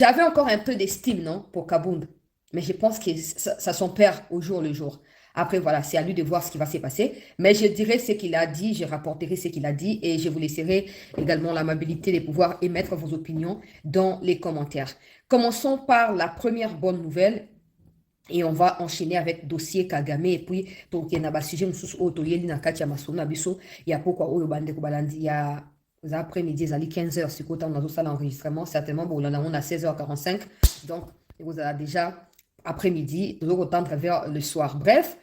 J'avais encore un peu d'estime, non, pour Kabound. Mais je pense que ça s'en perd au jour le jour. Après, voilà, c'est à lui de voir ce qui va se passer. Mais je dirai ce qu'il a dit, je rapporterai ce qu'il a dit et je vous laisserai également l'amabilité de pouvoir émettre vos opinions dans les commentaires. Commençons par la première bonne nouvelle. Et on va enchaîner avec dossier Kagame et puis donc il y a un sujet mususu auto yeli na kati ya masolo biso il y a pourquoi oyo bande ko balandi il y a aux après-midi à 15h sur côté on a ça l'enregistrement certainement bon là on a 16h45 donc vous avez déjà après-midi de l'autre temps vers le soir bref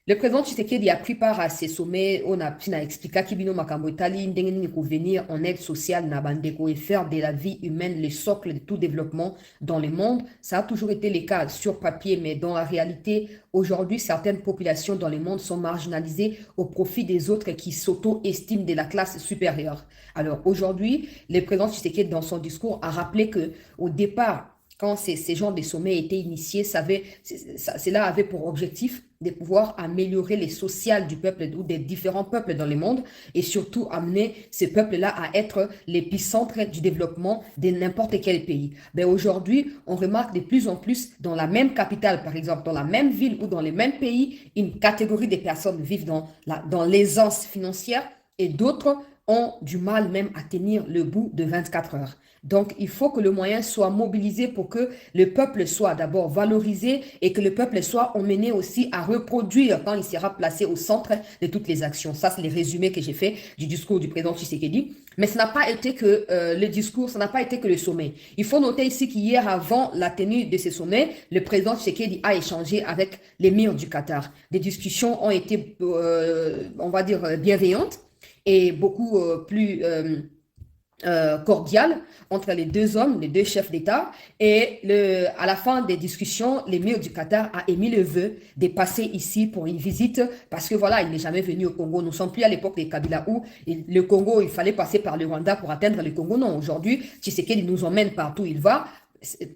le président Tshisekedi a pris part à ces sommets. On a expliqué qu'il makambo itali ndenge nini venir en aide sociale na bandeko et faire de la vie humaine le socle de tout développement dans le monde. Ça a toujours été le cas sur papier, mais dans la réalité, aujourd'hui, certaines populations dans le monde sont marginalisées au profit des autres qui s'auto-estiment de la classe supérieure. Alors aujourd'hui, le président Tshisekedi, dans son discours, a rappelé que au départ, quand ces genres de sommets étaient initiés, cela avait pour objectif de pouvoir améliorer les sociales du peuple ou des différents peuples dans le monde et surtout amener ces peuples-là à être l'épicentre du développement de n'importe quel pays. Mais aujourd'hui, on remarque de plus en plus dans la même capitale, par exemple, dans la même ville ou dans les mêmes pays, une catégorie de personnes vivent dans l'aisance financière et d'autres ont du mal même à tenir le bout de 24 heures. Donc, il faut que le moyen soit mobilisé pour que le peuple soit d'abord valorisé et que le peuple soit emmené aussi à reproduire quand il sera placé au centre de toutes les actions. Ça, c'est les résumés que j'ai fait du discours du président Tshisekedi. Mais ça n'a pas été que le discours, ça n'a pas été que le sommet. Il faut noter ici qu'hier, avant la tenue de ce sommet, le président Tshisekedi a échangé avec l'émir du Qatar. Des discussions ont été, on va dire, bienveillantes et beaucoup plus cordiale entre les deux hommes, les deux chefs d'État. Et à la fin des discussions, l'émir du Qatar a émis le vœu de passer ici pour une visite parce que voilà, il n'est jamais venu au Congo. Nous ne sommes plus à l'époque des Kabila où le Congo, il fallait passer par le Rwanda pour atteindre le Congo. Non, aujourd'hui, Tshisekedi nous emmène partout où il va.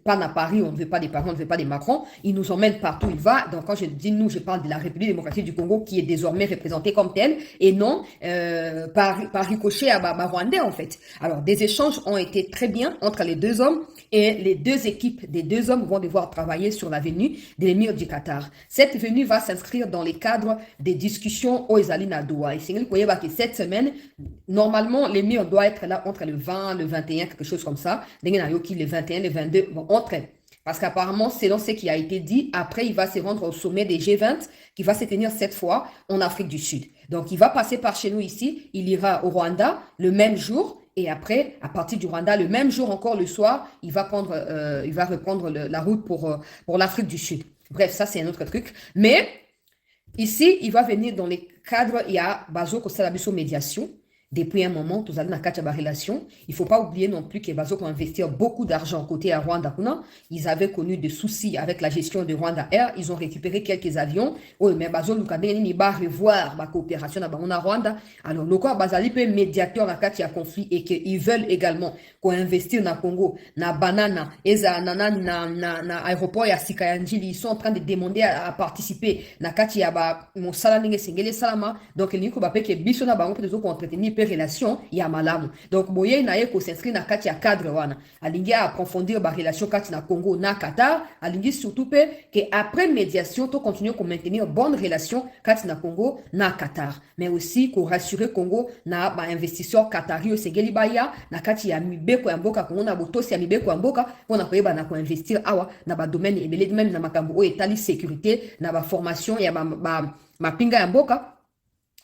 Pas à Paris, on ne veut pas des parents, on ne veut pas des Macron. Il nous emmène partout où il va. Donc, quand je dis nous, je parle de la République démocratique du Congo qui est désormais représentée comme telle et non par ricochet à Rwandais, en fait. Alors, des échanges ont été très bien entre les deux hommes et les deux équipes des deux hommes vont devoir travailler sur la venue de l'émir du Qatar. Cette venue va s'inscrire dans les cadres des discussions au Ezalina Doha. Et c'est que cette semaine, normalement, l'émir doit être là entre le 20, le 21, quelque chose comme ça. Le 21, le 22 vont entrer. Parce qu'apparemment, selon ce qui a été dit, après, il va se rendre au sommet des G20 qui va se tenir cette fois en Afrique du Sud. Donc, il va passer par chez nous ici, il ira au Rwanda le même jour et après, à partir du Rwanda, le même jour encore le soir, il va reprendre la route pour l'Afrique du Sud. Bref, ça, c'est un autre truc. Mais ici, il va venir dans les cadres, il y a Bazo Kosalabiso Médiation. Depuis un moment, tous allons dans la relation. Il ne faut pas oublier non plus que Bazo a investi beaucoup d'argent côté à Rwanda. Ils avaient connu des soucis avec la gestion de Rwanda Air. Ils ont récupéré quelques avions. Oui, mais Bazo il va revoir la coopération à Rwanda. Alors, le quoi Bazali peut médiateur dans le conflit et qu'ils veulent également qu'on investisse dans le Congo, na banana, eza na aéroport ya Sikayanjili. Ils sont en train de demander à participer. Na kati ya ba mon salaninge singele salama. Donc, il n'y a pas que biso na bango peut entretenir relation ya malamu donc boye na ye ko s'inscrire na kati ya cadre wana alingi approfondir ba relation kati na Congo na Qatar alingi surtout pe que après médiation to continuer ko maintenir bonne relation kati na Congo na Qatar mais aussi ko rassurer Congo na ba investisseur qatari o segeli baya na kati ya mibeko ya mboka Congo na botosi ya mibeko ya mboka pona koyeba na ko investir awa na ba domaine ebele même na makambo o etali sécurité na ba formation ya ba pinga ya mboka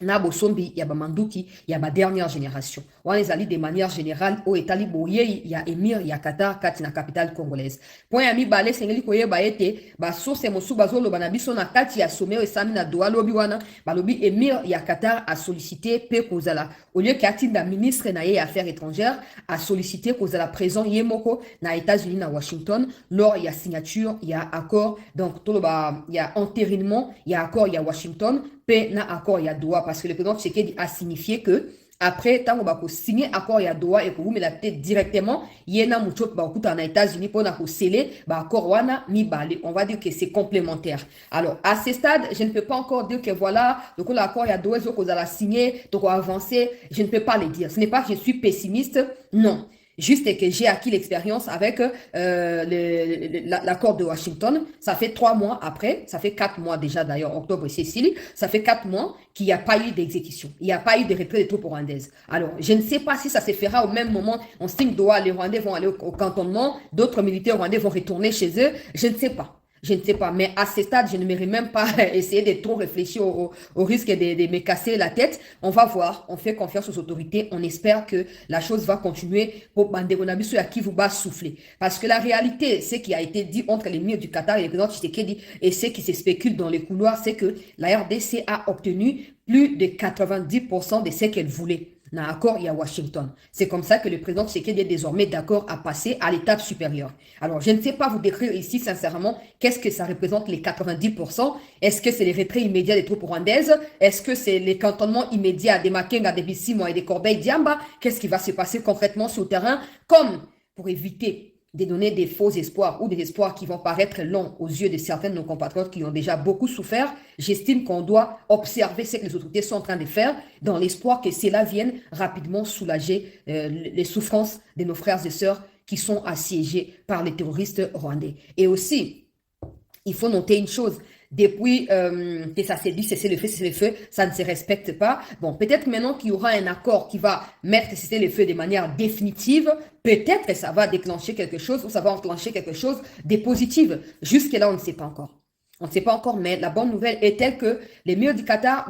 na bosombi ya bamanduki ya ba dernière génération wana ezali de manière générale o etali boye ya émir ya Qatar kati na capitale congolaise point ya mibale sengeli koyeba ete basource mosusu bazoloba na biso na kati ya sommet oyo esami na Doha lobi wana balobi émir ya Qatar a sollicité pe kozala au lieu qu'atinda ministre na ye ya affaires étrangères a sollicité kozala présent ye moko na États-Unis na Washington lors ya signature ya accord donc toloba ya entérinement ya accord ya Washington na accord ya Doha parce que le président Tshisekedi a signifié que après tant qu'on signer accord ya Doha et que vous mettez directement yena mucho ba okuta na États-Unis pour na ko sceller ba accord wana mi balé on va dire que c'est complémentaire alors à ce stade je ne peux pas encore dire que voilà donc l'accord ya Doha zo ko la signer donc avancer je ne peux pas le dire ce n'est pas que je suis pessimiste non Juste que j'ai acquis l'expérience avec l'accord de Washington. Ça fait 3 mois après, ça fait 4 mois déjà d'ailleurs, octobre et Cécile, ça fait 4 mois qu'il n'y a pas eu d'exécution. Il n'y a pas eu de retrait des troupes rwandaises. Alors, je ne sais pas si ça se fera au même moment. On signe Doha, les Rwandais vont aller au cantonnement, d'autres militaires rwandais vont retourner chez eux. Je ne sais pas. Je ne sais pas, mais à ce stade, je ne m'aimerais même pas essayer de trop réfléchir au risque de me casser la tête. On va voir, on fait confiance aux autorités, on espère que la chose va continuer pour Bandégonabiso à qui vous va souffler. Parce que la réalité, ce qui a été dit entre les murs du Qatar et le président Tshisekedi et ce qui se spécule dans les couloirs, c'est que la RDC a obtenu plus de 90% de ce qu'elle voulait. Dans l'accord, il y a Washington. C'est comme ça que le président Tshisekedi est désormais d'accord à passer à l'étape supérieure. Alors, je ne sais pas vous décrire ici, sincèrement, qu'est-ce que ça représente les 90%. Est-ce que c'est les retraits immédiats des troupes rwandaises? Est-ce que c'est les cantonnements immédiats des Makenga, des Bissimo et des Corbeil-Diamba? Qu'est-ce qui va se passer concrètement sur le terrain? Comme pour éviter de donner des faux espoirs ou des espoirs qui vont paraître longs aux yeux de certains de nos compatriotes qui ont déjà beaucoup souffert, j'estime qu'on doit observer ce que les autorités sont en train de faire dans l'espoir que cela vienne rapidement soulager les souffrances de nos frères et sœurs qui sont assiégés par les terroristes rwandais. Et aussi, il faut noter une chose. Depuis que ça s'est dit cesser le feu, ça ne se respecte pas. Bon, peut-être maintenant qu'il y aura un accord qui va mettre cesser le feu de manière définitive, peut-être que ça va déclencher quelque chose ou ça va enclencher quelque chose de positif. Jusque-là, on ne sait pas encore. On ne sait pas encore, mais la bonne nouvelle est telle que l'émir du Qatar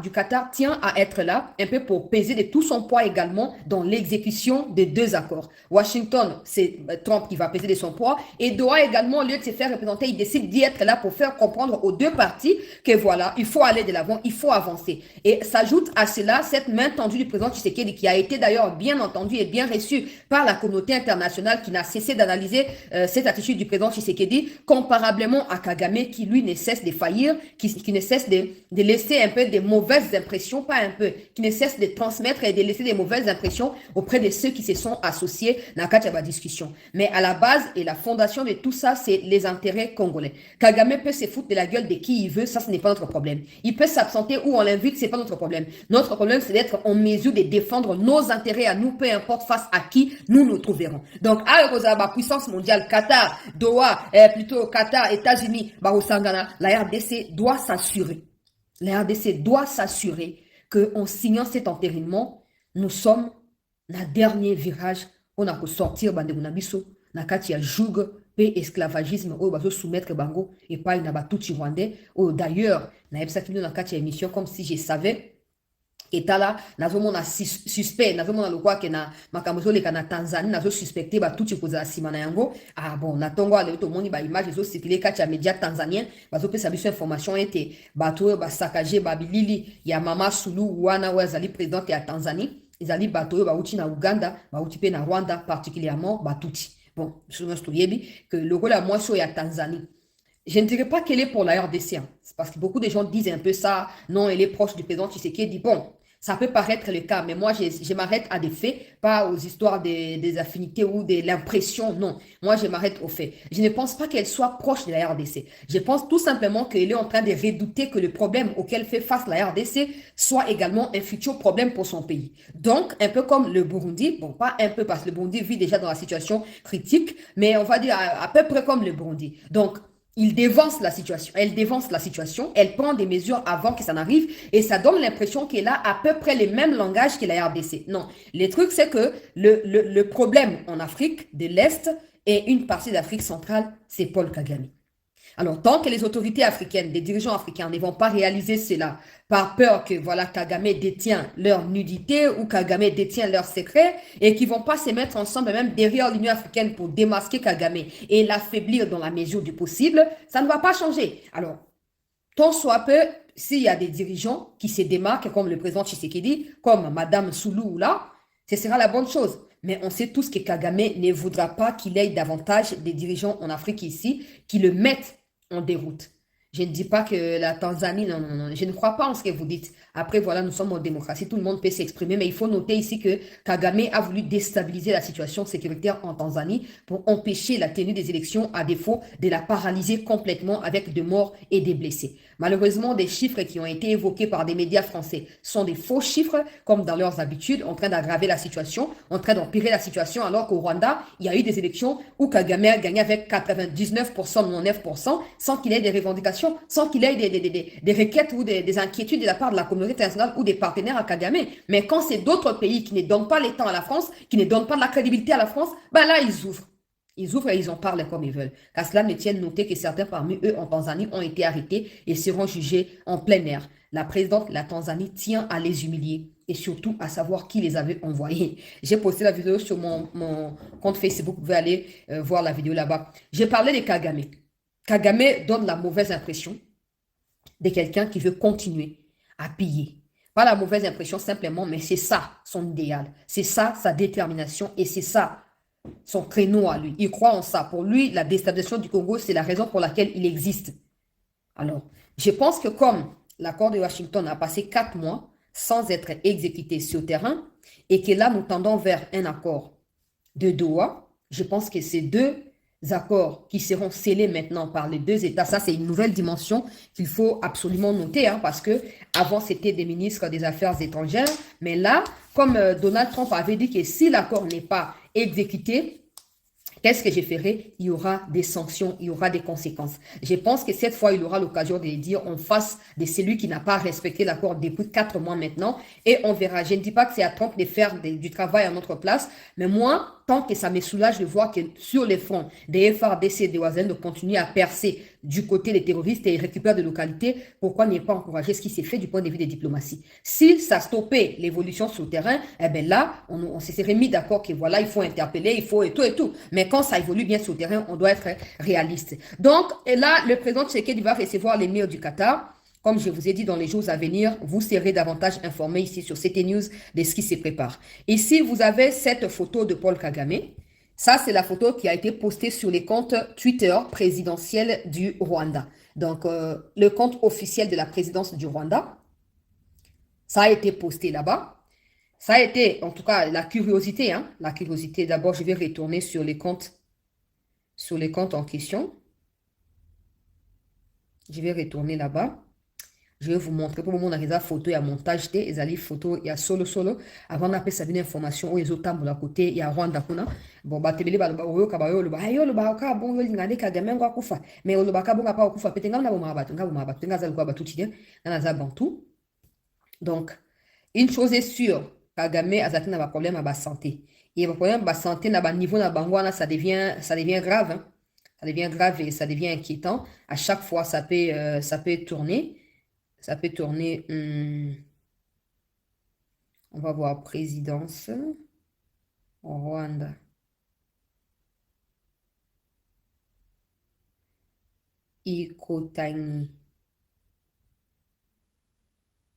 tient à être là, un peu pour peser de tout son poids également dans l'exécution des 2 accords. Washington, c'est Trump qui va peser de son poids, et Doha également, au lieu de se faire représenter, il décide d'y être là pour faire comprendre aux 2 parties que voilà, il faut aller de l'avant, il faut avancer. Et s'ajoute à cela cette main tendue du président Tshisekedi, qui a été d'ailleurs bien entendu et bien reçu par la communauté internationale, qui n'a cessé d'analyser cette attitude du président Tshisekedi, comparablement à Kagame, qui lui ne cesse de faillir, qui ne cesse de laisser un peu des mauvaises impressions, pas un peu, qui ne cesse de transmettre et de laisser des mauvaises impressions auprès de ceux qui se sont associés dans la discussion. Mais à la base et la fondation de tout ça, c'est les intérêts congolais. Kagame peut se foutre de la gueule de qui il veut, ça ce n'est pas notre problème. Il peut s'absenter ou on l'invite, c'est pas notre problème. Notre problème, c'est d'être en mesure de défendre nos intérêts à nous, peu importe face à qui nous nous trouverons. Donc, à Eurozaba, puissance mondiale, Qatar, Doha, plutôt Qatar, États-Unis, Barosangana, la RDC doit s'assurer. La RDC doit s'assurer qu'en signant cet entérinement, nous sommes dans le dernier virage. On a sortir Bandégonabiso, na kati ya joug, pe esclavagisme, on va soumettre Bango et pas il n'a pas tout Rwandais. D'ailleurs, na ebsaki na kati ya émission comme si je savais. Et là, nazomona suspect, nazomona lokwa ke na makambo leka na Tanzanie, nazo suspecté ba tuti koza simana yango. Ah bon, natongo ale to moni ba image zo circuler kati ya média tanzanien, bazo pesa biso information ete bato ba saccager ba bilili ya Mama Suluhu wana wazali présidente ya Tanzanie, ezali bato ba uti na Uganda, ba uti pe na Rwanda particulièrement ba tuti. Bon, je me souviens que le rôle à moi sur ya Tanzanie. Je ne dirais pas qu'elle est pour la RDC, hein. C'est parce que beaucoup de gens disent un peu ça. Non, elle est proche du président Tshisekedi. Bon, ça peut paraître le cas, mais moi, je m'arrête à des faits, pas aux histoires des affinités ou de l'impression. Non, moi, je m'arrête aux faits. Je ne pense pas qu'elle soit proche de la RDC. Je pense tout simplement qu'elle est en train de redouter que le problème auquel fait face la RDC soit également un futur problème pour son pays. Donc, un peu comme le Burundi, bon, pas un peu parce que le Burundi vit déjà dans la situation critique, mais on va dire à peu près comme le Burundi. Donc, il dévance la situation, elle dévance la situation, elle prend des mesures avant que ça n'arrive et ça donne l'impression qu'elle a à peu près les mêmes langages que la RDC. Non, le truc c'est que le problème en Afrique de l'Est et une partie d'Afrique centrale, c'est Paul Kagame. Alors, tant que les autorités africaines, les dirigeants africains ne vont pas réaliser cela par peur que voilà Kagame détient leur nudité ou Kagame détient leurs secrets et qu'ils vont pas se mettre ensemble même derrière l'Union africaine pour démasquer Kagame et l'affaiblir dans la mesure du possible, ça ne va pas changer. Alors, tant soit peu, s'il y a des dirigeants qui se démarquent comme le président Tshisekedi, comme Madame Suluhu là, ce sera la bonne chose. Mais on sait tous que Kagame ne voudra pas qu'il ait davantage des dirigeants en Afrique ici qui le mettent en déroute. Je ne dis pas que la Tanzanie, non, non, non, je ne crois pas en ce que vous dites. Après, voilà, nous sommes en démocratie, tout le monde peut s'exprimer, mais il faut noter ici que Kagame a voulu déstabiliser la situation sécuritaire en Tanzanie pour empêcher la tenue des élections à défaut de la paralyser complètement avec des morts et des blessés. Malheureusement, des chiffres qui ont été évoqués par des médias français sont des faux chiffres, comme dans leurs habitudes, en train d'aggraver la situation, en train d'empirer la situation, alors qu'au Rwanda, il y a eu des élections où Kagame a gagné avec 99%, 99%, sans qu'il ait des revendications, sans qu'il ait des requêtes ou des inquiétudes de la part de la communauté internationale ou des partenaires à Kagame. Mais quand c'est d'autres pays qui ne donnent pas les temps à la France, qui ne donnent pas de la crédibilité à la France, ben là, ils ouvrent. Ils ouvrent et ils en parlent comme ils veulent. Qu'à cela ne tienne, noter que certains parmi eux en Tanzanie ont été arrêtés et seront jugés en plein air. La présidente de la Tanzanie tient à les humilier et surtout à savoir qui les avait envoyés. J'ai posté la vidéo sur mon compte Facebook. Vous pouvez aller voir la vidéo là-bas. J'ai parlé de Kagame. Kagame donne la mauvaise impression de quelqu'un qui veut continuer à piller. Pas la mauvaise impression simplement, mais c'est ça son idéal. C'est ça sa détermination et c'est ça son créneau à lui. Il croit en ça. Pour lui, la déstabilisation du Congo, c'est la raison pour laquelle il existe. Alors, je pense que comme l'accord de Washington a passé 4 mois sans être exécuté sur le terrain et que là, nous tendons vers un accord de Doha, je pense que ces deux accords qui seront scellés maintenant par les deux États, ça c'est une nouvelle dimension qu'il faut absolument noter, hein, parce que avant c'était des ministres des Affaires étrangères, mais là, comme Donald Trump avait dit que si l'accord n'est pas exécuté, qu'est-ce que je ferai? Il y aura des sanctions, il y aura des conséquences. Je pense que cette fois, il aura l'occasion de dire en face de celui qui n'a pas respecté l'accord depuis 4 mois maintenant et on verra. Je ne dis pas que c'est à Trump de faire du travail à notre place, mais moi, tant que ça me soulage de voir que sur les fronts des FARDC et des Oazen de continuer à percer du côté des terroristes et récupérer des localités, pourquoi ne pas encourager ce qui s'est fait du point de vue des diplomaties? Si ça stoppait l'évolution sur le terrain, eh bien là, on se serait mis d'accord que voilà, il faut interpeller, il faut et tout et tout. Mais quand ça évolue bien sur le terrain, on doit être réaliste. Donc, et là, le président Tshisekedi va recevoir l'émir du Qatar. Comme je vous ai dit, dans les jours à venir, vous serez davantage informés ici sur CT News de ce qui se prépare. Ici, vous avez cette photo de Paul Kagame. Ça, c'est la photo qui a été postée sur les comptes Twitter présidentiels du Rwanda. Donc, le compte officiel de la présidence du Rwanda, ça a été posté là-bas. Ça a été, en tout cas, la curiosité. Hein, la curiosité. D'abord, je vais retourner sur les comptes en question. Je vais retourner là-bas. Je vais vous montrer pour le moment dans photo, il y a montage, il y a photo, il y a solo. Avant d'appeler ça une information, il y a autres à côté, il y a Rwanda. Bon, bah, télé, bah, oyo kabayo, bah, ayo, le bah, ka bon, il ngane Kagame ngwa kufa. Mais le bah, ka bon, pas kufa, peut-être nga bon mabat, nga zal kwa batu tide, nga za bantu. Donc, une chose est sûre, Kagame a zaté n'a pas problème à la santé. Et le problème à santé, n'a pas niveau na bangwana, ça devient grave, hein. Ça devient grave et ça devient inquiétant. À chaque fois, ça peut tourner. Ça peut tourner. On va voir présidence. Rwanda. Ikotani.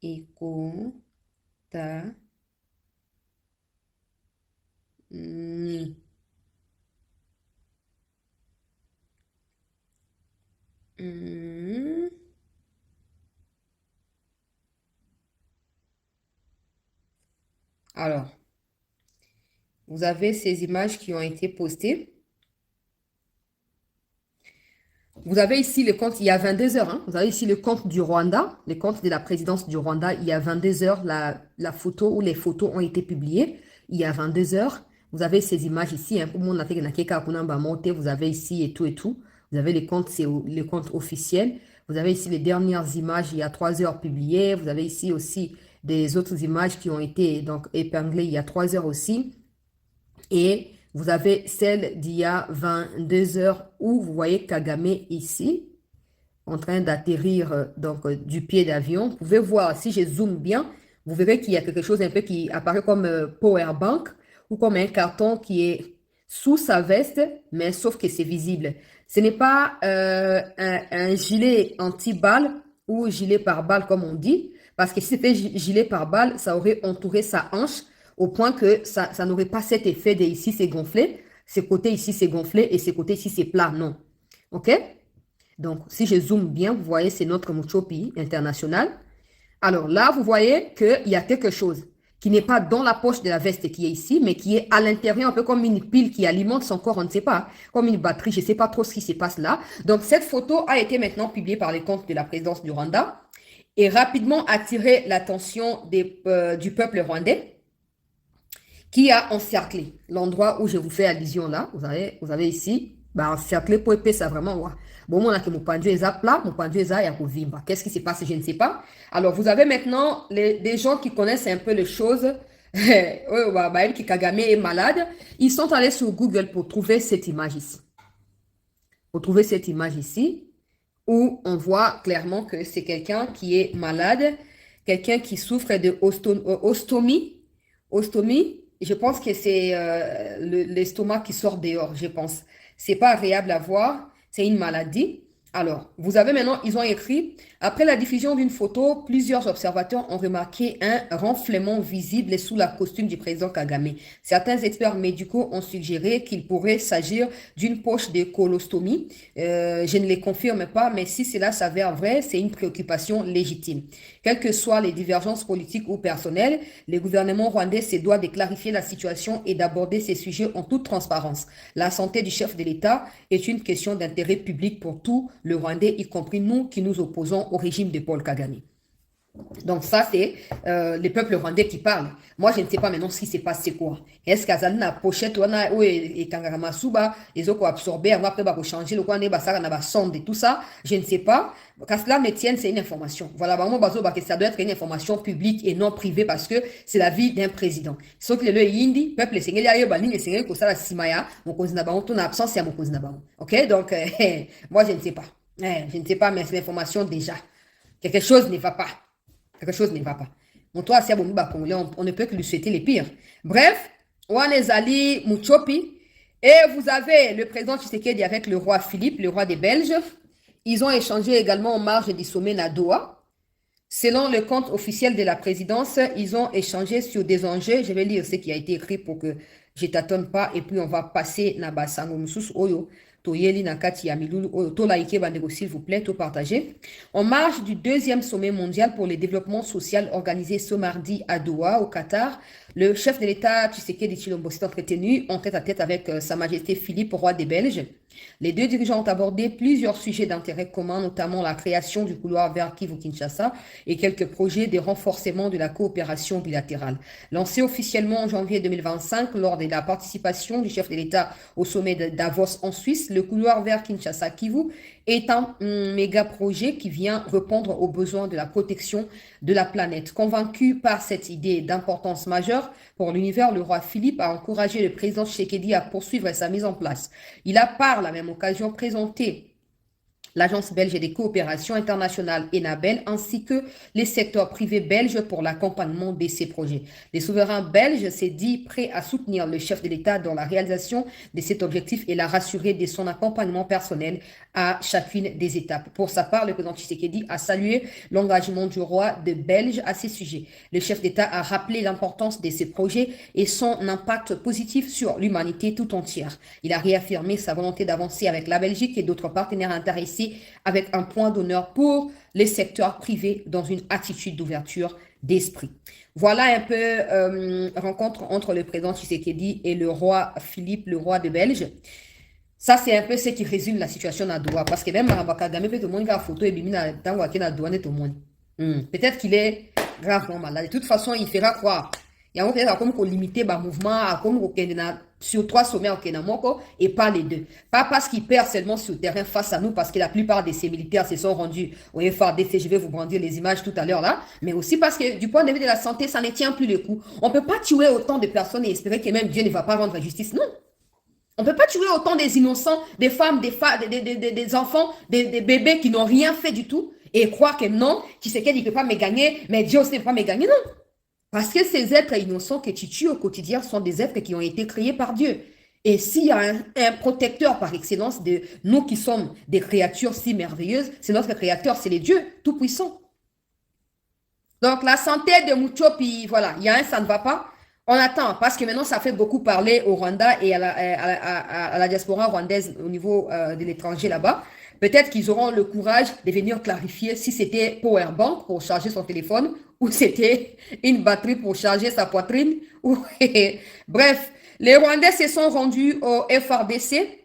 Ikotani. Alors, vous avez ces images qui ont été postées. Vous avez ici le compte, il y a 22 heures. Hein, vous avez ici le compte du Rwanda, le compte de la présidence du Rwanda. Il y a 22 heures, la photo ou les photos ont été publiées. Il y a 22 heures. Vous avez ces images ici. Hein, vous avez ici et tout et tout. Vous avez les comptes, c'est le compte officiel. Vous avez ici les dernières images, il y a 3 heures publiées. Vous avez ici aussi des autres images qui ont été donc épinglées il y a 3 heures aussi. Et vous avez celle d'il y a 22 heures où vous voyez Kagame ici, en train d'atterrir donc du pied d'avion. Vous pouvez voir, si je zoome bien, vous verrez qu'il y a quelque chose un peu qui apparaît comme power bank ou comme un carton qui est sous sa veste, mais sauf que c'est visible. Ce n'est pas un gilet anti-balle ou gilet pare-balles comme on dit, parce que si c'était gilet pare-balles, ça aurait entouré sa hanche au point que ça n'aurait pas cet effet de ici c'est gonflé, ce côté ici c'est gonflé et ce côté ici c'est plat, non. OK? Donc, si je zoome bien, vous voyez, c'est notre Muchopi international. Alors là, vous voyez qu'il y a quelque chose qui n'est pas dans la poche de la veste qui est ici, mais qui est à l'intérieur, un peu comme une pile qui alimente son corps, on ne sait pas, comme une batterie, je ne sais pas trop ce qui se passe là. Donc, cette photo a été maintenant publiée par les comptes de la présidence du Rwanda et rapidement attiré l'attention du peuple rwandais qui a encerclé l'endroit où je vous fais allusion là. Vous avez ici, bah, encerclé pour épais, ça vraiment, ouais. Bon, on a que mon pendu est là, mon pendu est là, il y a qu'est-ce qui se passe, je ne sais pas. Alors, vous avez maintenant des gens qui connaissent un peu les choses. Qui Kagame est malade. Ils sont allés sur Google pour trouver cette image ici. Pour trouver cette image ici, où on voit clairement que c'est quelqu'un qui est malade, quelqu'un qui souffre de ostomie. Ostomie, je pense que c'est l'estomac qui sort dehors, je pense. C'est pas agréable à voir, c'est une maladie. Alors, vous avez maintenant, ils ont écrit, après la diffusion d'une photo, plusieurs observateurs ont remarqué un renflement visible sous la costume du président Kagame. Certains experts médicaux ont suggéré qu'il pourrait s'agir d'une poche de colostomie. Je ne les confirme pas, mais si cela s'avère vrai, c'est une préoccupation légitime. Quelles que soient les divergences politiques ou personnelles, le gouvernement rwandais se doit de clarifier la situation et d'aborder ces sujets en toute transparence. La santé du chef de l'État est une question d'intérêt public pour tout le Rwandais, y compris nous qui nous opposons au régime de Paul Kagame. Donc ça, c'est le peuple rwandais qui parle. Moi, je ne sais pas maintenant ce qui s'est passé quoi. Est-ce qu'à la pochette, et Kangaramasuba, les autres ont absorbé, après, va changer le coin, ça, on a sonde et tout ça. Je ne sais pas. Qu'à cela me tienne, c'est une information. Voilà, vraiment, ça doit être une information publique et non privée parce que c'est la vie d'un président. Sauf que le Yindi, peuple, c'est que ça, la Simaya, mon cousin Nabaon, ton absence, c'est mon cousin Nabaon. Ok? Donc, moi, je ne sais pas. Je ne sais pas, mais c'est l'information déjà. Quelque chose ne va pas. Quelque chose ne va pas. On ne peut que lui souhaiter les pires. Bref, Wanezali Muchopi. Et vous avez le président Tshisekedi avec le roi Philippe, le roi des Belges. Ils ont échangé également en marge du sommet Nadoa. Selon le compte officiel de la présidence, ils ont échangé sur des enjeux. Je vais lire ce qui a été écrit pour que je ne tâtonne pas. Et puis, on va passer Nabasango Musus Oyo. S'il vous plaît, tout partager. En marge du deuxième sommet mondial pour le développement social organisé ce mardi à Doha, au Qatar, le chef de l'État Tshisekedi Tshilombo s'est entretenu en tête-à-tête avec Sa Majesté Philippe, roi des Belges. Les deux dirigeants ont abordé plusieurs sujets d'intérêt commun, notamment la création du couloir vers Kivu-Kinshasa et quelques projets de renforcement de la coopération bilatérale. Lancé officiellement en janvier 2025 lors de la participation du chef de l'État au sommet de Davos en Suisse, le couloir vers Kinshasa-Kivu est un méga projet qui vient répondre aux besoins de la protection de la planète. Convaincu par cette idée d'importance majeure pour l'univers, le roi Philippe a encouragé le président Tshisekedi à poursuivre sa mise en place. Il a par la même occasion présenté l'Agence belge des coopérations internationales ENABEL, ainsi que les secteurs privés belges pour l'accompagnement de ces projets. Les souverains belges s'est dit prêts à soutenir le chef de l'État dans la réalisation de cet objectif et l'a rassuré de son accompagnement personnel à chacune des étapes. Pour sa part, le président Tshisekedi a salué l'engagement du roi de Belge à ces sujets. Le chef d'État a rappelé l'importance de ces projets et son impact positif sur l'humanité tout entière. Il a réaffirmé sa volonté d'avancer avec la Belgique et d'autres partenaires intéressés avec un point d'honneur pour les secteurs privés dans une attitude d'ouverture d'esprit. Voilà un peu rencontre entre le président Tshisekedi et le roi Philippe, le roi de Belge. Ça, c'est un peu ce qui résume la situation à Doha. Parce que même Kagame fait tout le monde a photo et bimina dans la douane tout le monde. Peut-être qu'il est gravement malade. De toute façon, il fera croire. Il y a peut-être comme qu'on limiter le mouvement, comme qu'on sur 3 sommets au Kenamoko et pas les 2. Pas parce qu'il perd seulement sur le terrain face à nous, parce que la plupart de ces militaires se sont rendus au FARDC. Je vais vous brandir les images tout à l'heure là. Mais aussi parce que du point de vue de la santé, ça ne tient plus le coup. On ne peut pas tuer autant de personnes et espérer que même Dieu ne va pas rendre justice. Non. On ne peut pas tuer autant des innocents, des femmes, des enfants, des bébés qui n'ont rien fait du tout et croire que non, Tshisekedi ne peut pas me gagner, mais Dieu aussi ne peut pas me gagner. Non. Parce que ces êtres innocents que tu tues au quotidien sont des êtres qui ont été créés par Dieu. Et s'il y a un protecteur par excellence de nous qui sommes des créatures si merveilleuses, c'est notre créateur, c'est les dieux tout-puissants. Donc la santé de Muchopi, voilà, il y a un, ça ne va pas. On attend, parce que maintenant, ça fait beaucoup parler au Rwanda et à la diaspora rwandaise au niveau de l'étranger là-bas. Peut-être qu'ils auront le courage de venir clarifier si c'était Powerbank pour charger son téléphone ou c'était une batterie pour charger sa poitrine. Bref, les Rwandais se sont rendus au FRDC.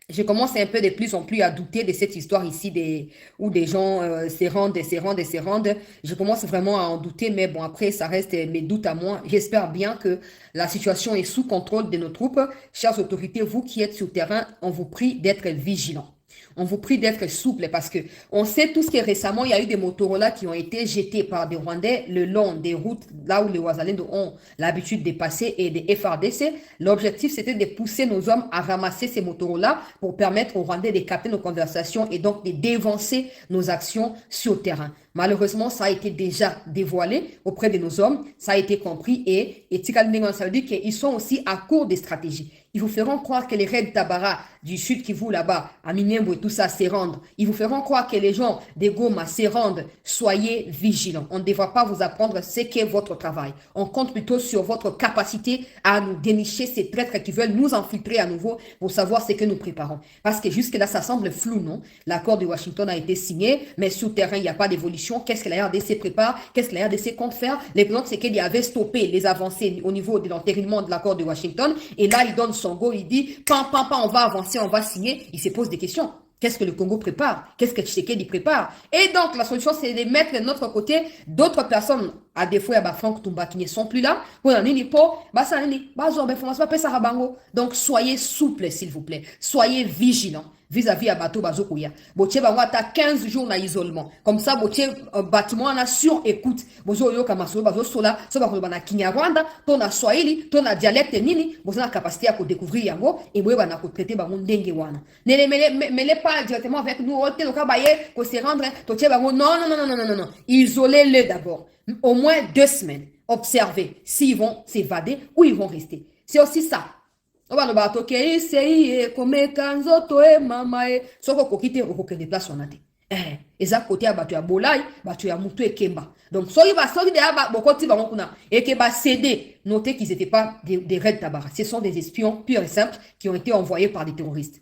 Je commence un peu de plus en plus à douter de cette histoire ici où des gens se rendent, se rendent, se rendent. Je commence vraiment à en douter, mais bon, après, ça reste mes doutes à moi. J'espère bien que la situation est sous contrôle de nos troupes. Chères autorités, vous qui êtes sur le terrain, on vous prie d'être vigilants. On vous prie d'être souple parce que on sait tous que récemment, il y a eu des Motorola qui ont été jetés par des Rwandais le long des routes, là où les Ouazalendo ont l'habitude de passer et des FRDC. L'objectif, c'était de pousser nos hommes à ramasser ces Motorola pour permettre aux Rwandais de capter nos conversations et donc de dévancer nos actions sur le terrain. Malheureusement, ça a été déjà dévoilé auprès de nos hommes, ça a été compris et Tikal Ndingon, ça veut dire qu'ils sont aussi à court de stratégie. Ils vous feront croire que les raids Tabara du Sud Kivu là-bas, à Minembwe et tout ça, se rendent. Ils vous feront croire que les gens de Goma se rendent. Soyez vigilants. On ne devra pas vous apprendre ce qu'est votre travail. On compte plutôt sur votre capacité à nous dénicher ces traîtres qui veulent nous infiltrer à nouveau pour savoir ce que nous préparons. Parce que jusque-là, ça semble flou, non? L'accord de Washington a été signé, mais sur le terrain, il n'y a pas d'évolution. Qu'est-ce que la RDC prépare? Qu'est-ce que la RDC compte faire? Les plans, c'est qu'il avait stoppé les avancées au niveau de l'entérinement de l'accord de Washington. Et là, il donne son go, il dit, pam, pam, pam, on va avancer, on va signer. Il se pose des questions. Qu'est-ce que le Congo prépare? Qu'est-ce que Tshisekedi prépare? Et donc, la solution, c'est de mettre de notre côté d'autres personnes, à défaut, il y a Franck Tumba qui ne sont plus là. Donc, soyez souples, s'il vous plaît. Soyez vigilants vis-à-vis à bateau bazokuya. Botier bango ata 15 jours na isolement. Comme ça, botier bâtiment na sur écoute. Bozo yo kamasolo bazo sola, so ba na Kinyarwanda, to na Swahili, to na dialecte nini, bozo na capacité à découvrir yango et boye ba na ko traiter bango ndenge wana. Ne les mêlez pas directement avec nous, ote loka baye ko se rendre, to tie bango non non non non non non non. Isolez-les d'abord. Au moins 2 semaines. Observez s'ils vont s'évader ou ils vont rester. C'est aussi ça. Obano batoke isei komeka nzoto mama soko kokite okokende place on a te eza côté ya bato ya bolai bato ya mutu ekemba donc soki de aba bokoti bango kuna et que ba céder notez qu'ils étaient pas des raids Tabara, ce sont des espions purs et simples qui ont été envoyés par des terroristes.